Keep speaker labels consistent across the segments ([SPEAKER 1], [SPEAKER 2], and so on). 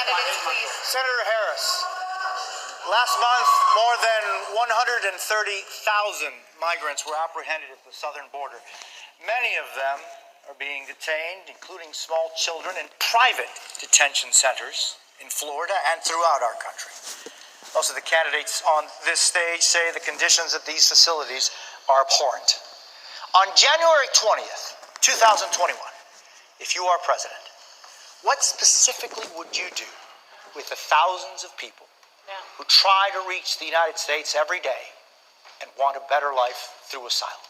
[SPEAKER 1] Candidates, please.
[SPEAKER 2] Senator Harris, last month, more than 130,000 migrants were apprehended at the southern border. Many of them are being detained, including small children, in private detention centers in Florida and throughout our country. Most of the candidates on this stage say the conditions at these facilities are abhorrent. On January 20th, 2021, if you are president, what specifically would you do with the thousands of people who try to reach the United States every day and want a better life through asylum?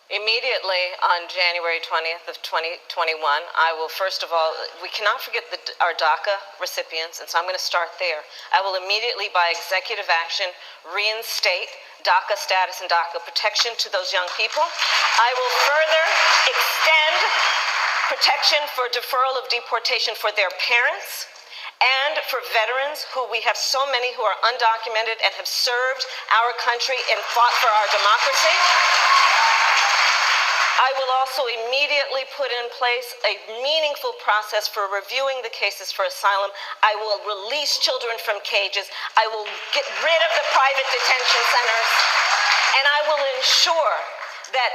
[SPEAKER 3] Immediately on January 20th of 2021, I will, first of all, we cannot forget our DACA recipients, and so I'm going to start there. I will immediately, by executive action, reinstate DACA status and DACA protection to those young people. I will further extend protection for deferral of deportation for their parents and for veterans, who we have so many who are undocumented and have served our country and fought for our democracy. I will also immediately put in place a meaningful process for reviewing the cases for asylum. I will release children from cages. I will get rid of the private detention centers. And I will ensure that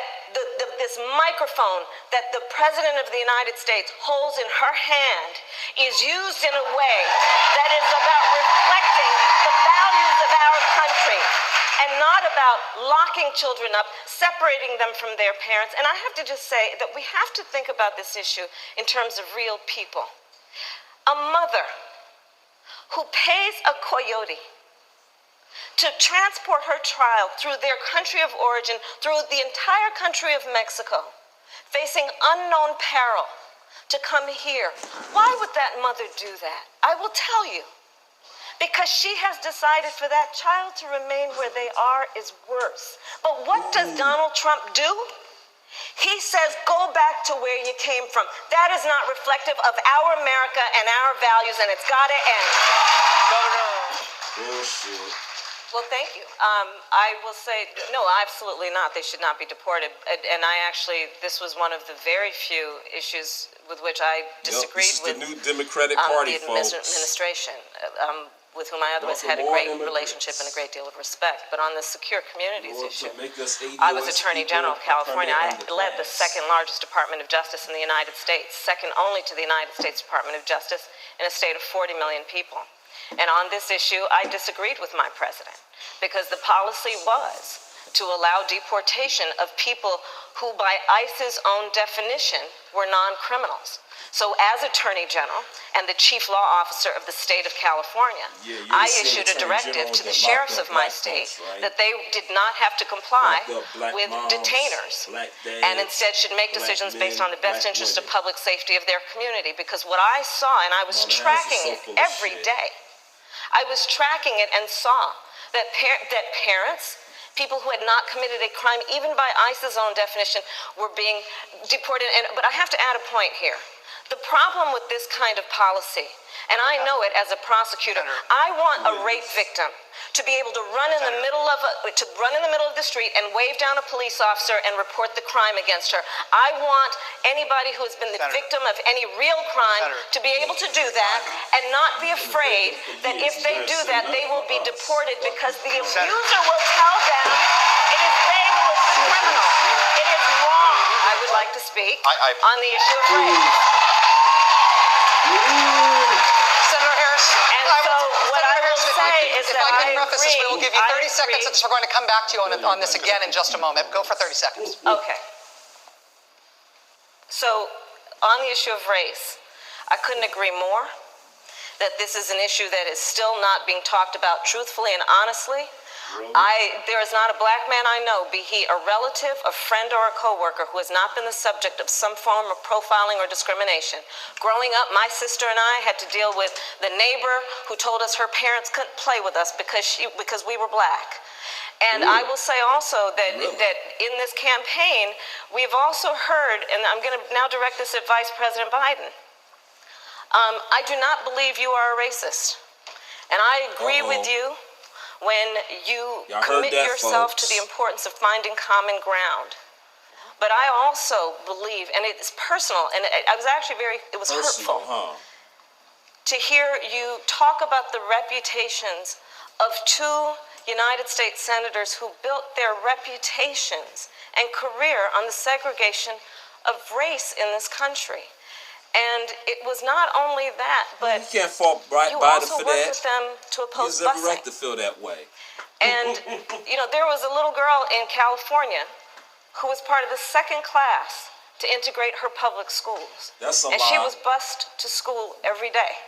[SPEAKER 3] this microphone that the President of the United States holds in her hand is used in a way that is about reflecting the values of our country, and not about locking children up, separating them from their parents. And I have to just say that we have to think about this issue in terms of real people. A mother who pays a coyote to transport her child through their country of origin, through the entire country of Mexico, facing unknown peril, to come here. Why would that mother do that? I will tell you. Because she has decided for that child to remain where they are is worse. But what does Donald Trump do? He says, go back to where you came from. That is not reflective of our America and our values, and it's got to end.
[SPEAKER 2] Governor.
[SPEAKER 4] Bullshit.
[SPEAKER 3] Well, thank you. I will say, no, absolutely not. They should not be deported. And I actually, this was one of the very few issues with which I disagreed with
[SPEAKER 4] the new Democratic Party,
[SPEAKER 3] the administration, with whom I otherwise had a great relationship and a great deal of respect. But on the secure communities issue, I was Attorney General of California. I led the second largest Department of Justice in the United States, second only to the United States Department of Justice in a state of 40 million people. And on this issue, I disagreed with my president, because the policy was to allow deportation of people who, by ICE's own definition, were non-criminals. So as Attorney General and the Chief Law Officer of the state of California, I issued a directive to the sheriffs of my state that they did not have to comply with detainers, and instead should make decisions based on the best interest of public safety of their community. Because what I saw, and I was tracking it every day, I was tracking it and saw that parents, people who had not committed a crime, even by ICE's own definition, were being deported. But I have to add a point here. The problem with this kind of policy, and I know it as a prosecutor, I want a rape victim to be able to run in the middle of the street and wave down a police officer and report the crime against her. I want anybody who has been the victim of any real crime to be able to do that and not be afraid that if they do that, they will be deported, because the abuser will tell them it is they who is the criminal. It is wrong. I would like to speak on the issue of rape.
[SPEAKER 1] Senator Harris,
[SPEAKER 3] And so what I will say is
[SPEAKER 1] if
[SPEAKER 3] that
[SPEAKER 1] I can preface this, we will give you 30
[SPEAKER 3] I
[SPEAKER 1] seconds,
[SPEAKER 3] agree.
[SPEAKER 1] since we're going to come back to you on this again in just a moment. Go for 30 seconds.
[SPEAKER 3] Okay. So on the issue of race, I couldn't agree more that this is an issue that is still not being talked about truthfully and honestly. There is not a black man I know, be he a relative, a friend, or a coworker, who has not been the subject of some form of profiling or discrimination. Growing up, my sister and I had to deal with the neighbor who told us her parents couldn't play with us because we were black. And I will say also that in this campaign, we've also heard, and I'm going to now direct this at Vice President Biden, I do not believe you are a racist. And I agree with you when you commit yourself to the importance of finding common ground. But I also believe, and it's personal, and it was actually it was hurtful. to hear you talk about the reputations of two United States senators who built their reputations and career on the segregation of race in this country. And it was not only that, but
[SPEAKER 4] you can't fault
[SPEAKER 3] you
[SPEAKER 4] Biden
[SPEAKER 3] also
[SPEAKER 4] for
[SPEAKER 3] worked
[SPEAKER 4] that.
[SPEAKER 3] with them to
[SPEAKER 4] He
[SPEAKER 3] oppose
[SPEAKER 4] has every
[SPEAKER 3] busing.
[SPEAKER 4] right to feel that way.
[SPEAKER 3] And, there was a little girl in California who was part of the second class to integrate her public schools.
[SPEAKER 4] That's a
[SPEAKER 3] and she
[SPEAKER 4] lie.
[SPEAKER 3] was bused to school every day.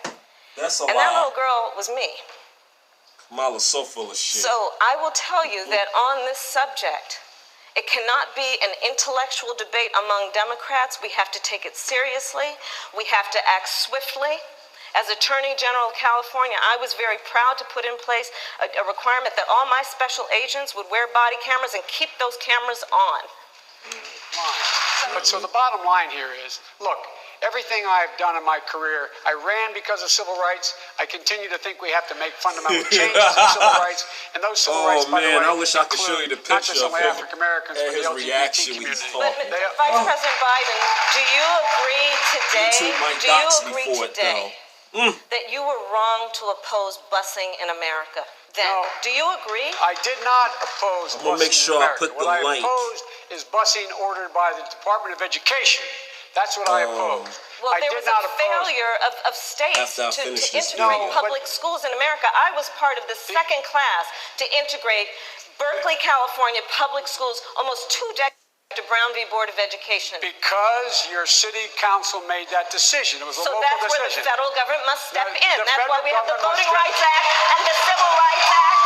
[SPEAKER 4] That's a
[SPEAKER 3] and
[SPEAKER 4] lie.
[SPEAKER 3] that little girl was me.
[SPEAKER 4] Kamala's so full of shit.
[SPEAKER 3] So I will tell you that on this subject, it cannot be an intellectual debate among Democrats. We have to take it seriously. We have to act swiftly. As Attorney General of California, I was very proud to put in place a requirement that all my special agents would wear body cameras and keep those cameras on.
[SPEAKER 5] But so the bottom line here is, look, everything I've done in my career, I ran because of civil rights. I continue to think we have to make fundamental changes in civil rights. And those civil rights, by the way,
[SPEAKER 4] I wish I could show you the
[SPEAKER 5] not just
[SPEAKER 4] picture of
[SPEAKER 5] only
[SPEAKER 4] him
[SPEAKER 5] African Americans, but
[SPEAKER 4] and
[SPEAKER 5] the
[SPEAKER 4] his
[SPEAKER 5] LGBT
[SPEAKER 4] reaction when he's
[SPEAKER 5] community.
[SPEAKER 4] talking.
[SPEAKER 3] But Vice President Biden, do you agree today?
[SPEAKER 4] YouTube might
[SPEAKER 3] Do you
[SPEAKER 4] dox me
[SPEAKER 3] agree
[SPEAKER 4] for it,
[SPEAKER 3] today
[SPEAKER 4] though.
[SPEAKER 3] that you were wrong to oppose busing in America? Then,
[SPEAKER 5] No.
[SPEAKER 3] do you agree?
[SPEAKER 5] I did not oppose
[SPEAKER 4] I'm gonna
[SPEAKER 5] busing
[SPEAKER 4] make sure
[SPEAKER 5] in
[SPEAKER 4] I
[SPEAKER 5] America.
[SPEAKER 4] put the
[SPEAKER 5] What
[SPEAKER 4] link.
[SPEAKER 5] I opposed is busing ordered by the Department of Education. That's what I opposed.
[SPEAKER 3] Well,
[SPEAKER 5] I
[SPEAKER 3] there
[SPEAKER 5] did
[SPEAKER 3] was
[SPEAKER 5] not
[SPEAKER 3] a
[SPEAKER 5] oppose.
[SPEAKER 3] failure of states
[SPEAKER 4] After I
[SPEAKER 3] to
[SPEAKER 4] finish this
[SPEAKER 3] integrate
[SPEAKER 4] video.
[SPEAKER 3] public schools in America. I was part of the second class to integrate Berkeley, California public schools almost 2 decades after Brown v. Board of Education.
[SPEAKER 5] Because your city council made that decision. It was a
[SPEAKER 3] So
[SPEAKER 5] local
[SPEAKER 3] that's where
[SPEAKER 5] decision.
[SPEAKER 3] the federal government must step
[SPEAKER 5] The-
[SPEAKER 3] in.
[SPEAKER 5] the
[SPEAKER 3] That's why
[SPEAKER 5] federal
[SPEAKER 3] we have the
[SPEAKER 5] government
[SPEAKER 3] Voting
[SPEAKER 5] must
[SPEAKER 3] Rights Act and the Civil Rights Act.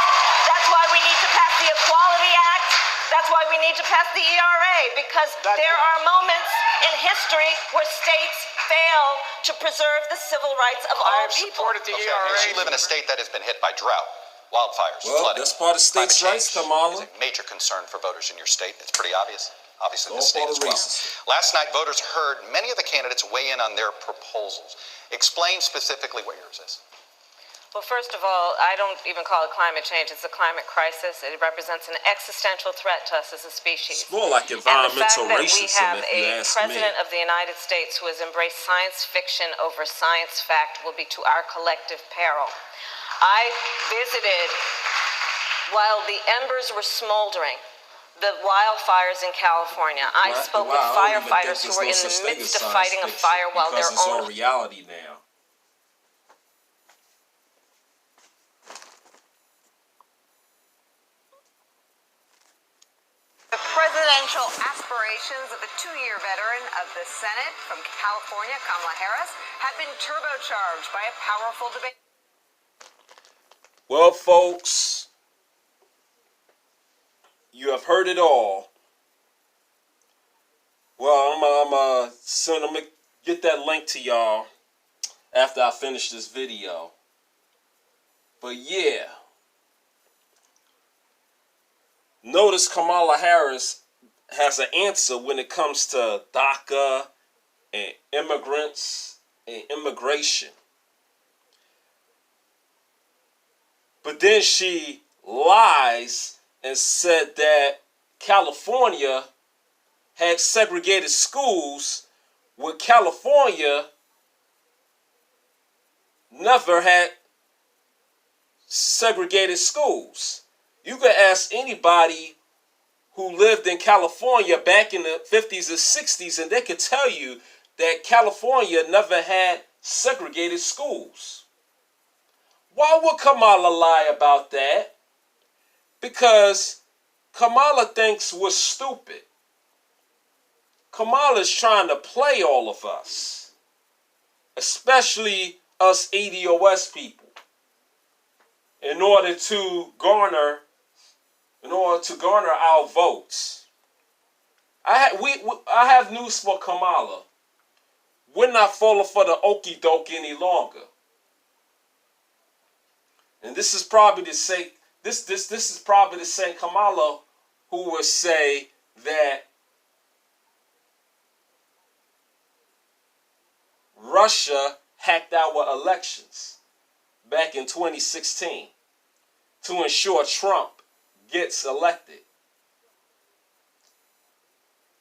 [SPEAKER 3] That's why we need to pass the Equality Act. That's why we need to pass the ERA, because there are moments in history where states fail to preserve the civil rights of
[SPEAKER 5] I
[SPEAKER 3] all
[SPEAKER 5] have
[SPEAKER 3] people.
[SPEAKER 5] supported the
[SPEAKER 1] Okay,
[SPEAKER 5] ERA.
[SPEAKER 1] you live in a state that has been hit by drought, wildfires,
[SPEAKER 4] Well,
[SPEAKER 1] flooding.
[SPEAKER 4] that's part of states'
[SPEAKER 1] Climate
[SPEAKER 4] rights,
[SPEAKER 1] change
[SPEAKER 4] Kamala.
[SPEAKER 1] is a major concern for voters in your state. It's pretty obvious. Obviously, the
[SPEAKER 4] All
[SPEAKER 1] state
[SPEAKER 4] part
[SPEAKER 1] as
[SPEAKER 4] of
[SPEAKER 1] well.
[SPEAKER 4] racism.
[SPEAKER 1] Last night, voters heard many of the candidates weigh in on their proposals. Explain specifically what yours is.
[SPEAKER 3] Well, first of all, I don't even call it climate change. It's a climate crisis. It represents an existential threat to us as a species.
[SPEAKER 4] It's more like
[SPEAKER 3] And the fact
[SPEAKER 4] environmental
[SPEAKER 3] that we
[SPEAKER 4] racism,
[SPEAKER 3] have
[SPEAKER 4] if you
[SPEAKER 3] a
[SPEAKER 4] ask me.
[SPEAKER 3] president of the United States who has embraced science fiction over science fact will be to our collective peril. I visited, while the embers were smoldering, the wildfires in California. I spoke with firefighters who were in the midst of fighting a fire while their
[SPEAKER 4] because it's
[SPEAKER 3] own
[SPEAKER 4] on reality now.
[SPEAKER 6] The presidential aspirations of the 2-year veteran of the Senate from California, Kamala Harris, have been turbocharged by a powerful debate.
[SPEAKER 4] Well, folks, you have heard it all. Well, I'm gonna get that link to y'all after I finish this video. But yeah, notice Kamala Harris has an answer when it comes to DACA and immigrants and immigration. But then she lies and said that California had segregated schools where California never had segregated schools. You could ask anybody who lived in California back in the 50s and 60s and they could tell you that California never had segregated schools. Why would Kamala lie about that? Because Kamala thinks we're stupid. Kamala's trying to play all of us, especially us ADOS people, in order to garner our votes. I have news for Kamala. We're not falling for the okie doke any longer. And this is probably the same. This is probably the same Kamala who would say that Russia hacked our elections back in 2016 to ensure Trump gets elected.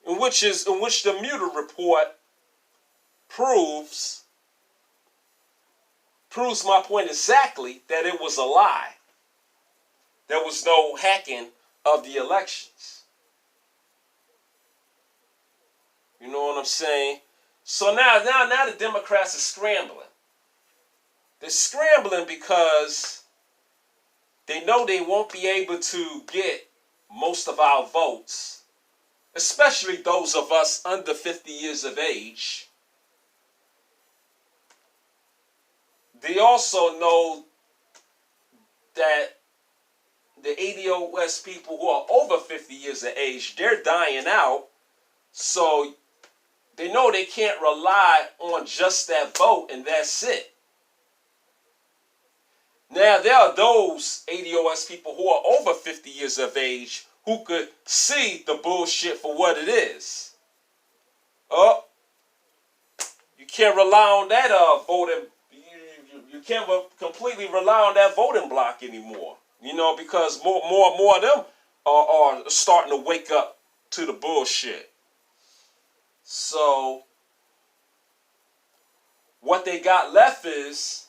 [SPEAKER 4] In which the Mueller report proves proves my point exactly that it was a lie. There was no hacking of the elections. You know what I'm saying? So now the Democrats are scrambling. They're scrambling because they know they won't be able to get most of our votes, especially those of us under 50 years of age. They also know that the ADOS people who are over 50 years of age, they're dying out. So they know they can't rely on just that vote and that's it. Now, there are those ADOS people who are over 50 years of age who could see the bullshit for what it is. Oh, you can't rely on that voting. You can't completely rely on that voting block anymore. You know, because more and more of them are starting to wake up to the bullshit. So what they got left is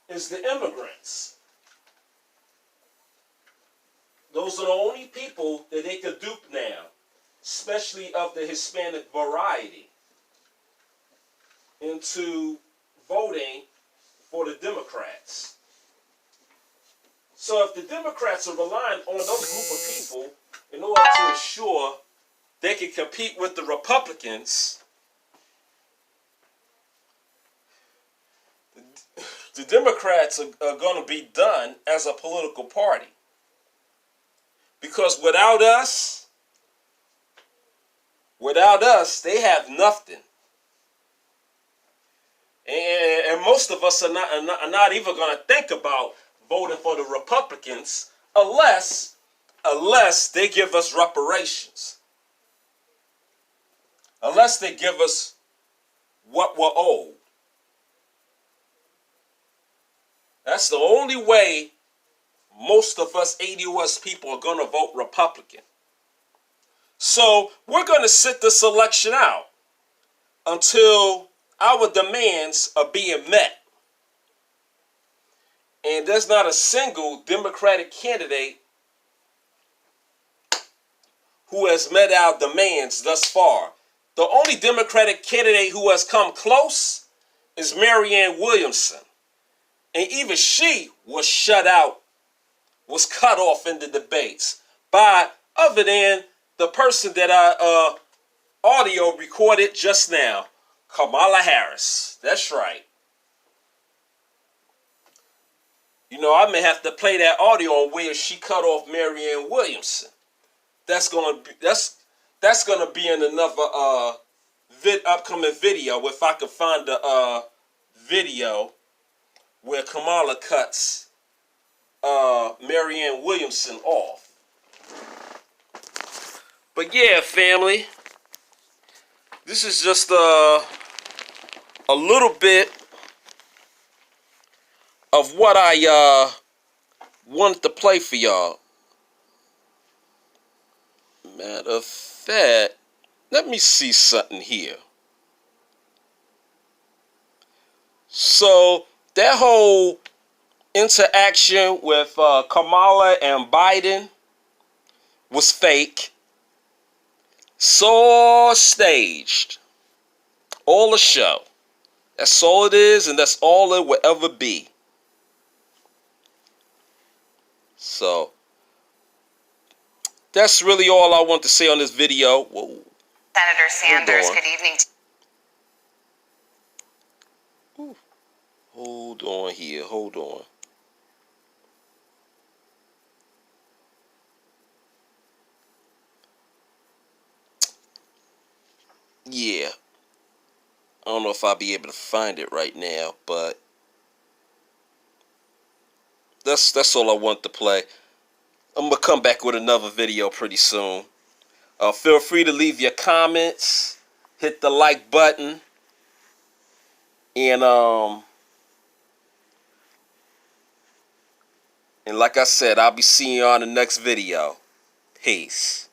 [SPEAKER 4] the immigrants. Those are the only people that they could dupe now, especially of the Hispanic variety, into voting for the Democrats. So if the Democrats are relying on those group of people in order to ensure they can compete with the Republicans, the Democrats are going to be done as a political party. Because without us, they have nothing. And most of us are not even going to think about voting for the Republicans unless they give us reparations. Unless they give us what we're owed. That's the only way most of us ADOS people are going to vote Republican. So we're going to sit this election out until our demands are being met. And there's not a single Democratic candidate who has met our demands thus far. The only Democratic candidate who has come close is Marianne Williamson. And even she was shut out, was cut off in the debates by other than the person that I audio recorded just now, Kamala Harris. That's right. You know, I may have to play that audio on where she cut off Marianne Williamson. That's gonna be in another upcoming video if I can find the video where Kamala cuts Marianne Williamson off. But yeah, family, this is just a little bit of what I wanted to play for y'all. Matter of fact, let me see something here. So that whole interaction with Kamala and Biden was fake. So staged. All a show. That's all it is, and that's all it will ever be. So that's really all I want to say on this video. Whoa.
[SPEAKER 6] Senator Sanders, good evening.
[SPEAKER 4] Hold on here. Hold on. Yeah. I don't know if I'll be able to find it right now, but that's all I want to play. I'm going to come back with another video pretty soon. Feel free to leave your comments, hit the like button, and like I said, I'll be seeing you on the next video. Peace.